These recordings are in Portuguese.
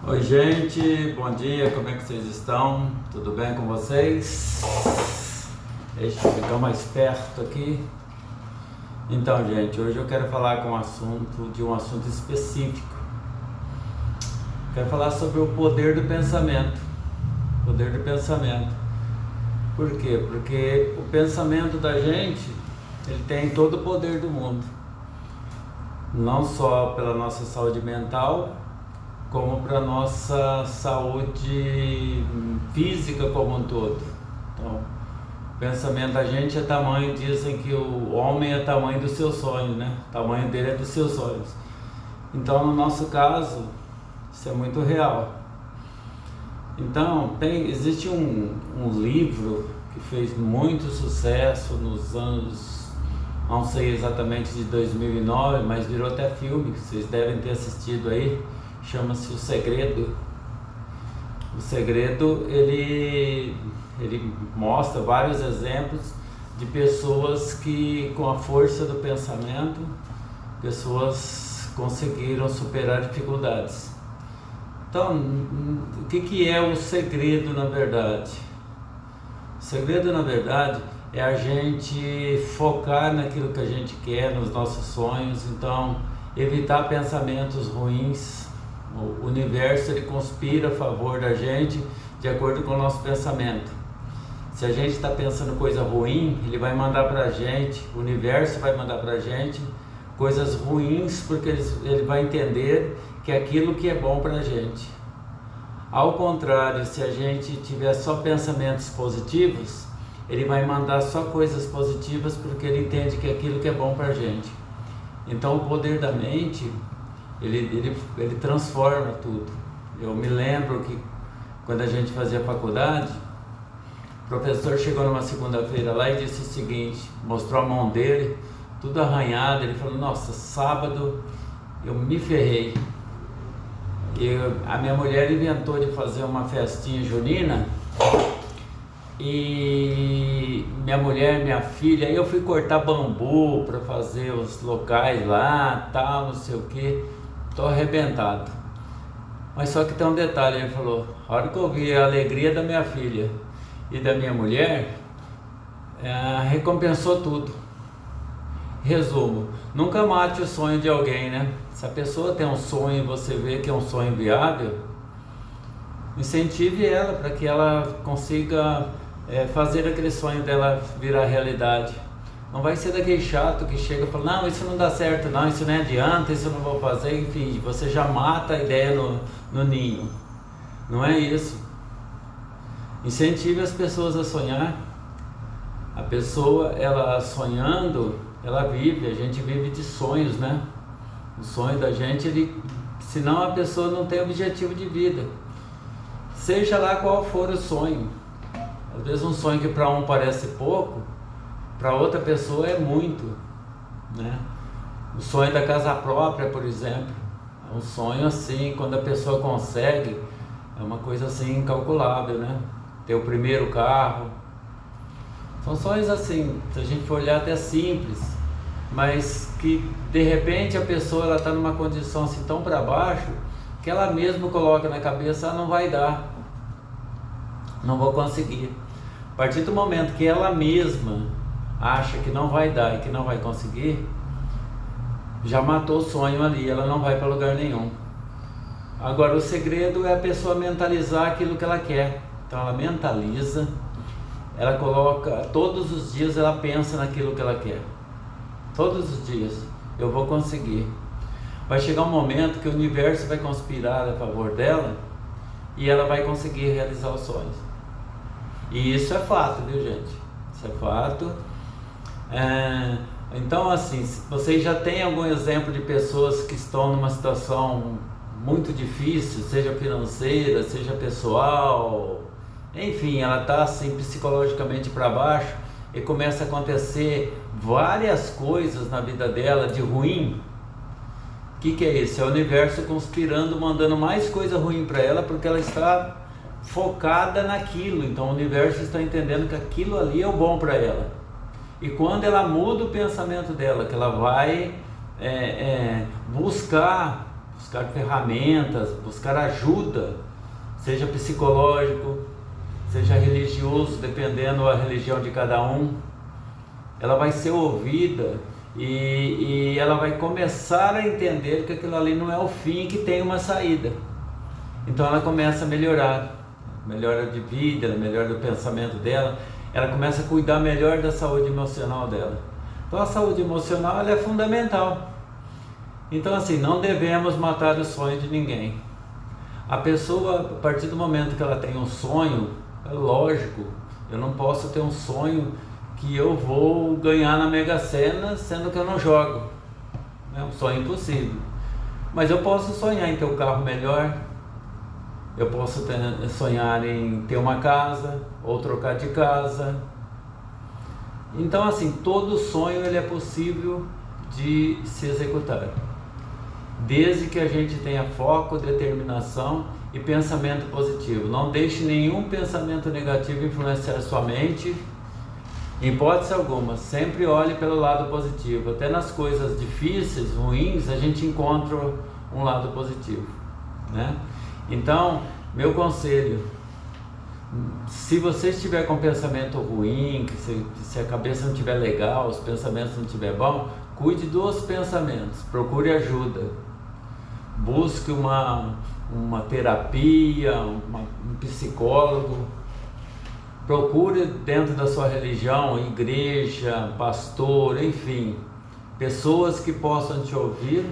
Oi gente, bom dia, como é que vocês estão? Tudo bem com vocês? Deixa eu ficar mais perto aqui. Então gente, hoje eu quero falar com um assunto específico. Quero falar sobre o poder do pensamento. Poder do pensamento. Por quê? Porque o pensamento da gente, ele tem todo o poder do mundo. Não só pela nossa saúde mental, como para nossa saúde física como um todo. Então, o pensamento da gente é tamanho, dizem que o homem é tamanho do seu sonho, né? O tamanho dele é dos seus sonhos. Então, no nosso caso, isso é muito real. Então, existe um livro que fez muito sucesso nos anos, não sei exatamente de 2009, mas virou até filme, que vocês devem ter assistido aí. Chama-se O Segredo. O Segredo, ele mostra vários exemplos de pessoas que, com a força do pensamento, pessoas conseguiram superar dificuldades. Então, o que é o segredo na verdade? O segredo na verdade é a gente focar naquilo que a gente quer, nos nossos sonhos. Então, evitar pensamentos ruins. O universo, ele conspira a favor da gente de acordo com o nosso pensamento. Se a gente está pensando coisa ruim, ele vai mandar para a gente, o universo vai mandar para a gente coisas ruins, porque ele vai entender que é aquilo que é bom para a gente. Ao contrário, se a gente tiver só pensamentos positivos, ele vai mandar só coisas positivas, porque ele entende que é aquilo que é bom para a gente. Então, o poder da mente, ele transforma tudo. Eu me lembro que quando a gente fazia faculdade, o professor chegou numa segunda-feira lá e disse o seguinte, mostrou a mão dele, tudo arranhado. Ele falou: nossa, sábado eu me ferrei. A minha mulher inventou de fazer uma festinha junina, e minha filha, aí eu fui cortar bambu para fazer os locais lá, tal, não sei o que. Tô arrebentado. Mas só que tem um detalhe, ele falou: a hora que eu vi a alegria da minha filha e da minha mulher, recompensou tudo. Resumo: nunca mate o sonho de alguém, né? Se a pessoa tem um sonho e você vê que é um sonho viável, incentive ela para que ela consiga fazer aquele sonho dela virar realidade. Não vai ser daquele chato que chega e fala: não, isso não dá certo, não, isso não adianta, isso eu não vou fazer. Enfim, você já mata a ideia no ninho. Não é isso. Incentive as pessoas a sonhar. A pessoa, ela sonhando, ela vive. A gente vive de sonhos, né? O sonho da gente, senão a pessoa não tem objetivo de vida. Seja lá qual for o sonho. Às vezes um sonho que para um parece pouco, para outra pessoa é muito, né? O sonho da casa própria, por exemplo, é um sonho assim, quando a pessoa consegue, é uma coisa assim incalculável, né? Ter o primeiro carro, são sonhos assim, se a gente for olhar, até simples, mas que de repente a pessoa, ela está numa condição assim tão para baixo, que ela mesma coloca na cabeça: não vai dar, não vou conseguir. A partir do momento que ela mesma acha que não vai dar e que não vai conseguir, já matou o sonho ali, ela não vai para lugar nenhum. Agora, o segredo é a pessoa mentalizar aquilo que ela quer. Então ela mentaliza, ela coloca, todos os dias ela pensa naquilo que ela quer. Todos os dias: eu vou conseguir. Vai chegar um momento que o universo vai conspirar a favor dela e ela vai conseguir realizar os sonhos. E isso é fato, viu gente? Isso é fato. Então, assim, vocês já têm algum exemplo de pessoas que estão numa situação muito difícil, seja financeira, seja pessoal, enfim, ela está assim psicologicamente para baixo e começa a acontecer várias coisas na vida dela de ruim? O que é isso? É o universo conspirando, mandando mais coisa ruim para ela, porque ela está focada naquilo. Então o universo está entendendo que aquilo ali é o bom para ela. E quando ela muda o pensamento dela, que ela vai buscar buscar ferramentas, buscar ajuda, seja psicológico, seja religioso, dependendo da religião de cada um, ela vai ser ouvida e ela vai começar a entender que aquilo ali não é o fim, que tem uma saída. Então ela começa a melhorar, melhora de vida, melhora do pensamento dela, ela começa a cuidar melhor da saúde emocional dela. Então a saúde emocional ela é fundamental. Então assim, não devemos matar o sonho de ninguém. A pessoa, a partir do momento que ela tem um sonho, é lógico, eu não posso ter um sonho que eu vou ganhar na Mega Sena, sendo que eu não jogo. É um sonho impossível. Mas eu posso sonhar em ter um carro melhor, eu posso sonhar em ter uma casa, ou trocar de casa. Então assim, todo sonho ele é possível de se executar, desde que a gente tenha foco, determinação e pensamento positivo. Não deixe nenhum pensamento negativo influenciar sua mente, em hipótese alguma. Sempre olhe pelo lado positivo. Até nas coisas difíceis, ruins, a gente encontra um lado positivo, né? Então, meu conselho, se você estiver com pensamento ruim, se a cabeça não estiver legal, os pensamentos não estiver bom, cuide dos pensamentos, procure ajuda, busque uma terapia, um psicólogo, procure dentro da sua religião, igreja, pastor, enfim, pessoas que possam te ouvir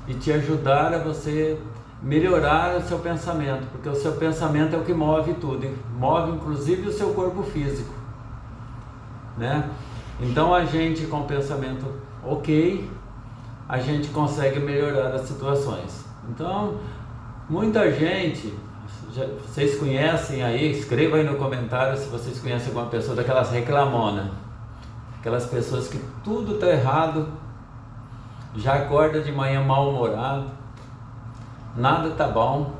e te ajudar a você melhorar o seu pensamento, porque o seu pensamento é o que move tudo, move inclusive o seu corpo físico, né? Então a gente com pensamento ok, a gente consegue melhorar as situações. Então muita gente, vocês conhecem aí, escreva aí no comentário se vocês conhecem alguma pessoa daquelas reclamonas, aquelas pessoas que tudo está errado, já acorda de manhã mal-humorado, nada tá bom,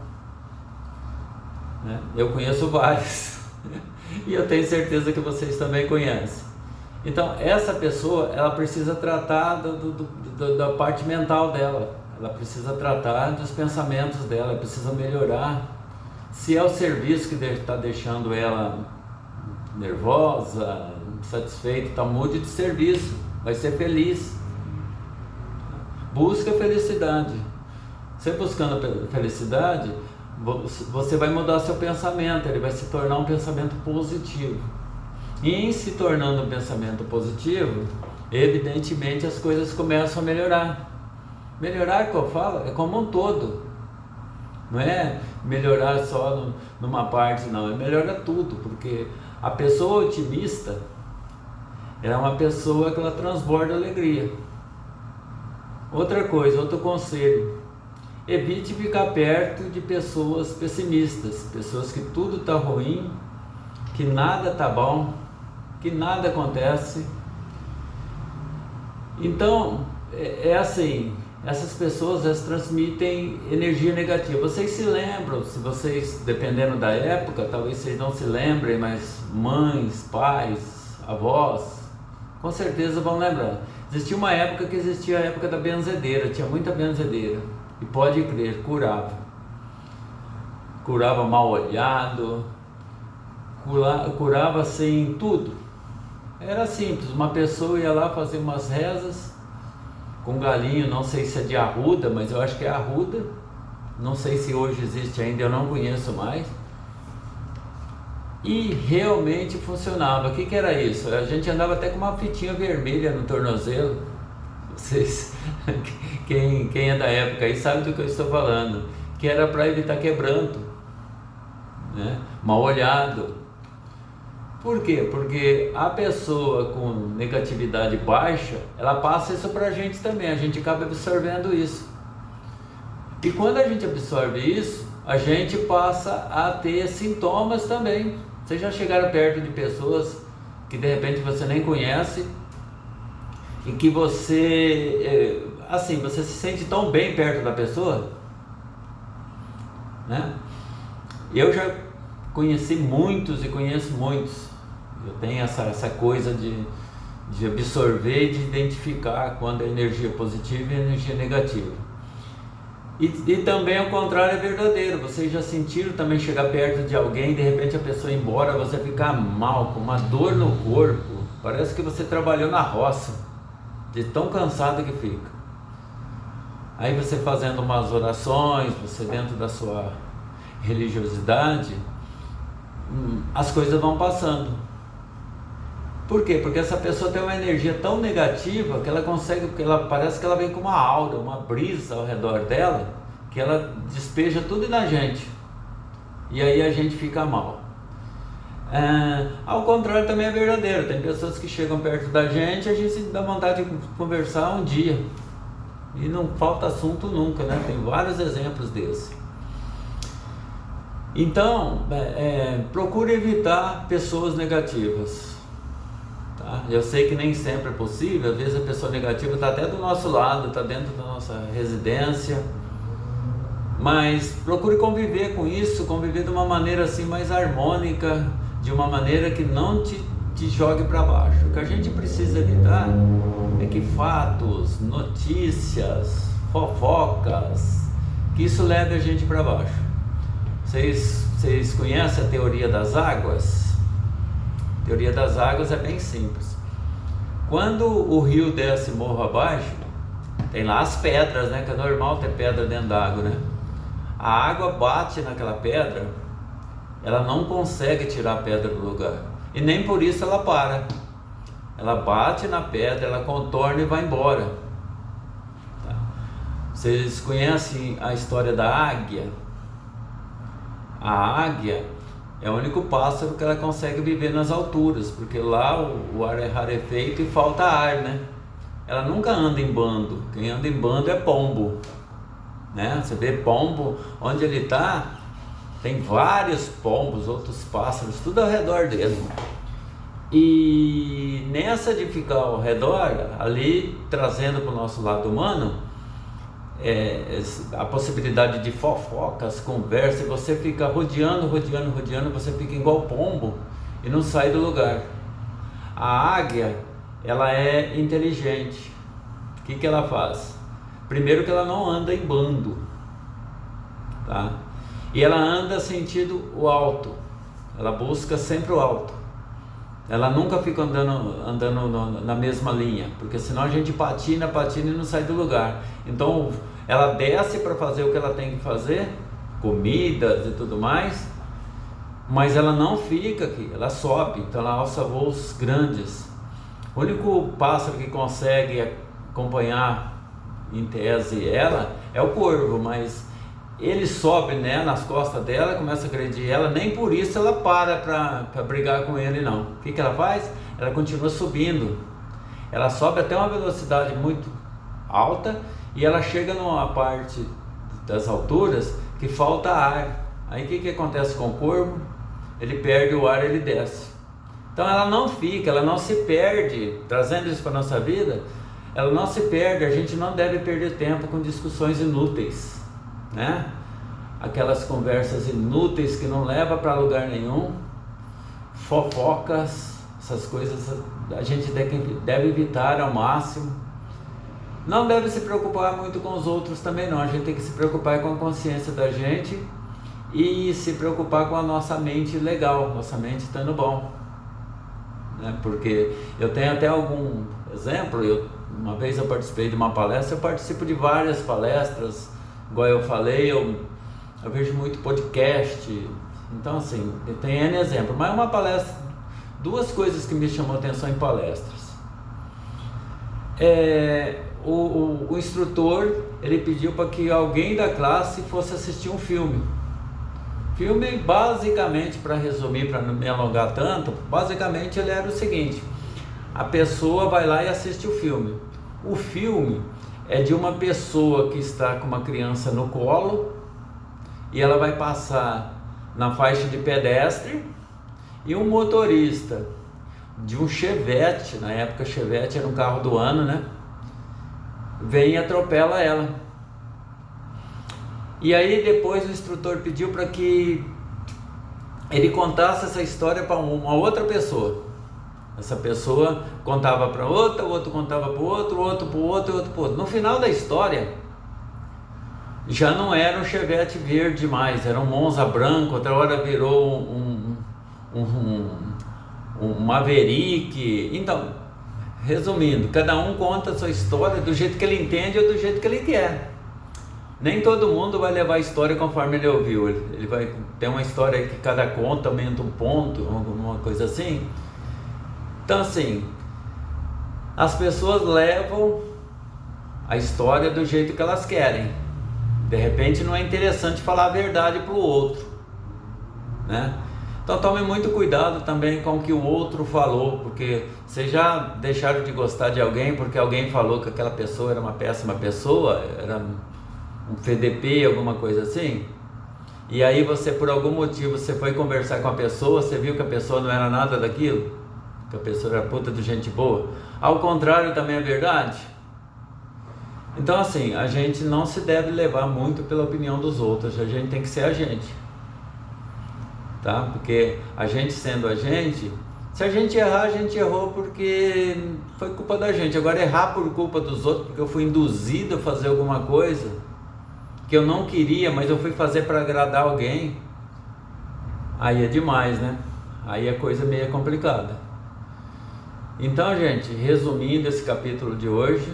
né? Eu conheço vários e eu tenho certeza que vocês também conhecem. Então essa pessoa, ela precisa tratar da parte mental dela, ela precisa tratar dos pensamentos dela, ela precisa melhorar. Se é o serviço que está deixando ela nervosa, insatisfeita, então mude de serviço, vai ser feliz. Busca felicidade. Você buscando felicidade, você vai mudar seu pensamento, ele vai se tornar um pensamento positivo. E em se tornando um pensamento positivo, evidentemente as coisas começam a melhorar. Melhorar, que eu falo, é como um todo. Não é melhorar só numa parte, não. É melhorar tudo, porque a pessoa otimista é uma pessoa que ela transborda alegria. Outra coisa, outro conselho, evite ficar perto de pessoas pessimistas, pessoas que tudo está ruim, que nada está bom, que nada acontece. Então, é assim, essas pessoas elas transmitem energia negativa. Vocês se lembram, se vocês, dependendo da época, talvez vocês não se lembrem, mas mães, pais, avós, com certeza vão lembrar. Existia uma época que existia a época da benzedeira, tinha muita benzedeira. E pode crer, curava mal olhado, curava assim tudo. Era simples, uma pessoa ia lá fazer umas rezas com galinho, não sei se é de arruda, mas eu acho que é arruda, não sei se hoje existe ainda, eu não conheço mais, e realmente funcionava. O que era isso? A gente andava até com uma fitinha vermelha no tornozelo. Vocês, quem é da época aí sabe do que eu estou falando, que era para evitar quebranto, né? Mal olhado. Por quê? Porque a pessoa com negatividade baixa, ela passa isso para a gente também, a gente acaba absorvendo isso. E quando a gente absorve isso, a gente passa a ter sintomas também. Vocês já chegaram perto de pessoas que de repente você nem conhece, e que você, assim, você se sente tão bem perto da pessoa, né? Eu já conheci muitos e conheço muitos. Eu tenho essa coisa de absorver e de identificar quando é energia positiva e energia negativa. E também ao contrário é verdadeiro. Vocês já sentiram também chegar perto de alguém e de repente a pessoa ir embora, você ficar mal, com uma dor no corpo, parece que você trabalhou na roça, de tão cansado que fica. Aí você fazendo umas orações, você dentro da sua religiosidade, as coisas vão passando. Por quê? Porque essa pessoa tem uma energia tão negativa que ela consegue, porque ela parece que ela vem com uma aura, uma brisa ao redor dela, que ela despeja tudo na gente. E aí a gente fica mal. Ao contrário também é verdadeiro. Tem pessoas que chegam perto da gente e a gente dá vontade de conversar um dia. E não falta assunto nunca, né? Tem vários exemplos desse. Então, procure evitar pessoas negativas. Tá? Eu sei que nem sempre é possível, às vezes a pessoa negativa está até do nosso lado, está dentro da nossa residência, mas procure conviver com isso, conviver de uma maneira assim mais harmônica, de uma maneira que não te jogue para baixo. O que a gente precisa evitar é que fatos, notícias, fofocas, que isso leve a gente para baixo. Vocês conhecem a teoria das águas? A teoria das águas é bem simples. Quando o rio desce morro abaixo, tem lá as pedras, né? Que é normal ter pedra dentro da água, né? A água bate naquela pedra, ela não consegue tirar a pedra do lugar. E nem por isso ela para. Ela bate na pedra, ela contorna e vai embora. Tá? Vocês conhecem a história da águia? A águia é o único pássaro que ela consegue viver nas alturas, porque lá o ar é rarefeito e falta ar, né? Ela nunca anda em bando. Quem anda em bando é pombo, né? Você vê pombo, onde ele está, tem vários pombos, outros pássaros, tudo ao redor dele. E nessa de ficar ao redor, ali trazendo para o nosso lado humano, a possibilidade de fofocas, conversa, você fica rodeando, você fica igual pombo e não sai do lugar. A águia, ela é inteligente. O que ela faz? Primeiro que ela não anda em bando, tá? E ela anda sentido o alto, ela busca sempre o alto. Ela nunca fica andando na mesma linha, porque senão a gente patina e não sai do lugar. Então ela desce para fazer o que ela tem que fazer, comidas e tudo mais, mas ela não fica aqui, ela sobe, então ela alça voos grandes. O único pássaro que consegue acompanhar em tese ela é o corvo, mas ele sobe, né, nas costas dela, começa a agredir ela, nem por isso ela para brigar com ele, não. O que ela faz? Ela continua subindo, ela sobe até uma velocidade muito alta e ela chega numa parte das alturas que falta ar. Aí o que acontece com o corvo? Ele perde o ar, ele desce. Então ela não fica, ela não se perde. Trazendo isso para a nossa vida, ela não se perde. A gente não deve perder tempo com discussões inúteis, né? Aquelas conversas inúteis que não levam para lugar nenhum, fofocas, essas coisas a gente deve evitar ao máximo. Não deve se preocupar muito com os outros também não, a gente tem que se preocupar com a consciência da gente e se preocupar com a nossa mente legal, nossa mente estando bom, né? Porque eu tenho até algum exemplo, uma vez eu participei de uma palestra, eu participo de várias palestras, igual eu falei, eu vejo muito podcast, então assim, tem N exemplo, mas uma palestra, duas coisas que me chamou a atenção em palestras. O instrutor, ele pediu para que alguém da classe fosse assistir um filme. Filme, basicamente, para resumir, para não me alongar tanto, basicamente ele era o seguinte: a pessoa vai lá e assiste o filme. O filme é de uma pessoa que está com uma criança no colo e ela vai passar na faixa de pedestre e um motorista de um Chevette, na época Chevette era um carro do ano, né? Vem e atropela ela. E aí depois o instrutor pediu para que ele contasse essa história para uma outra pessoa. Essa pessoa contava para outra, o outro contava para o outro, o outro para o outro e o outro para o outro. No final da história, já não era um Chevette verde mais, era um Monza branco, outra hora virou um Maverick. Então, resumindo, cada um conta a sua história do jeito que ele entende ou do jeito que ele quer. Nem todo mundo vai levar a história conforme ele ouviu. Ele vai ter uma história que cada conta aumenta um ponto, alguma coisa assim. Então, assim, as pessoas levam a história do jeito que elas querem. De repente não é interessante falar a verdade para o outro, né? Então tome muito cuidado também com o que o outro falou, porque vocês já deixaram de gostar de alguém porque alguém falou que aquela pessoa era uma péssima pessoa, era um FDP, alguma coisa assim? E aí você, por algum motivo, você foi conversar com a pessoa, você viu que a pessoa não era nada daquilo, que a pessoa era puta de gente boa. Ao contrário também é verdade. Então, assim, a gente não se deve levar muito pela opinião dos outros, a gente tem que ser a gente, tá? Porque a gente sendo a gente, se a gente errar, a gente errou porque foi culpa da gente. Agora, errar por culpa dos outros, porque eu fui induzido a fazer alguma coisa que eu não queria, mas eu fui fazer para agradar alguém, aí é demais, né? Aí é coisa meio complicada. Então, gente, resumindo esse capítulo de hoje,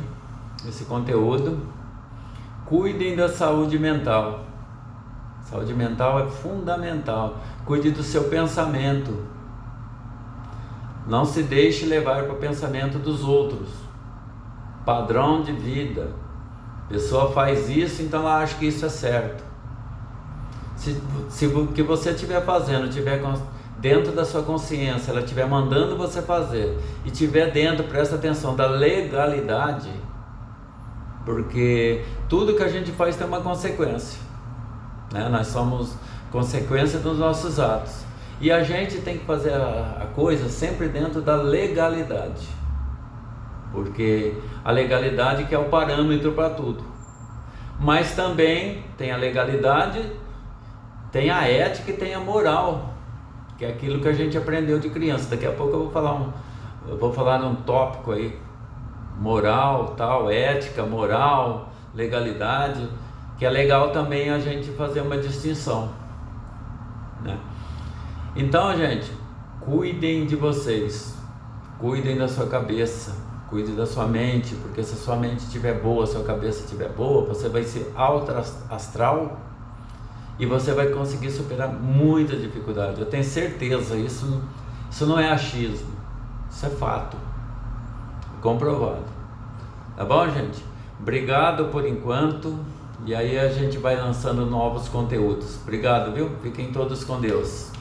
esse conteúdo, cuidem da saúde mental. Saúde mental é fundamental. Cuide do seu pensamento. Não se deixe levar para o pensamento dos outros. Padrão de vida. A pessoa faz isso, então ela acha que isso é certo. Se o que você estiver fazendo estiver dentro da sua consciência, ela estiver mandando você fazer, e estiver dentro, presta atenção, da legalidade, porque tudo que a gente faz tem uma consequência, né? Nós somos consequência dos nossos atos, e a gente tem que fazer a coisa sempre dentro da legalidade, porque a legalidade que é o parâmetro para tudo. Mas também tem a legalidade, tem a ética e tem a moral, que é aquilo que a gente aprendeu de criança. Daqui a pouco eu vou falar num tópico aí, moral, tal, ética, moral, legalidade, que é legal também a gente fazer uma distinção, né? Então, gente, cuidem de vocês, cuidem da sua cabeça, cuide da sua mente, porque se a sua mente estiver boa, a sua cabeça estiver boa, você vai ser alto astral e você vai conseguir superar muita dificuldade. Eu tenho certeza, isso não é achismo, isso é fato, comprovado. Tá bom, gente? Obrigado por enquanto, e aí a gente vai lançando novos conteúdos. Obrigado, viu? Fiquem todos com Deus.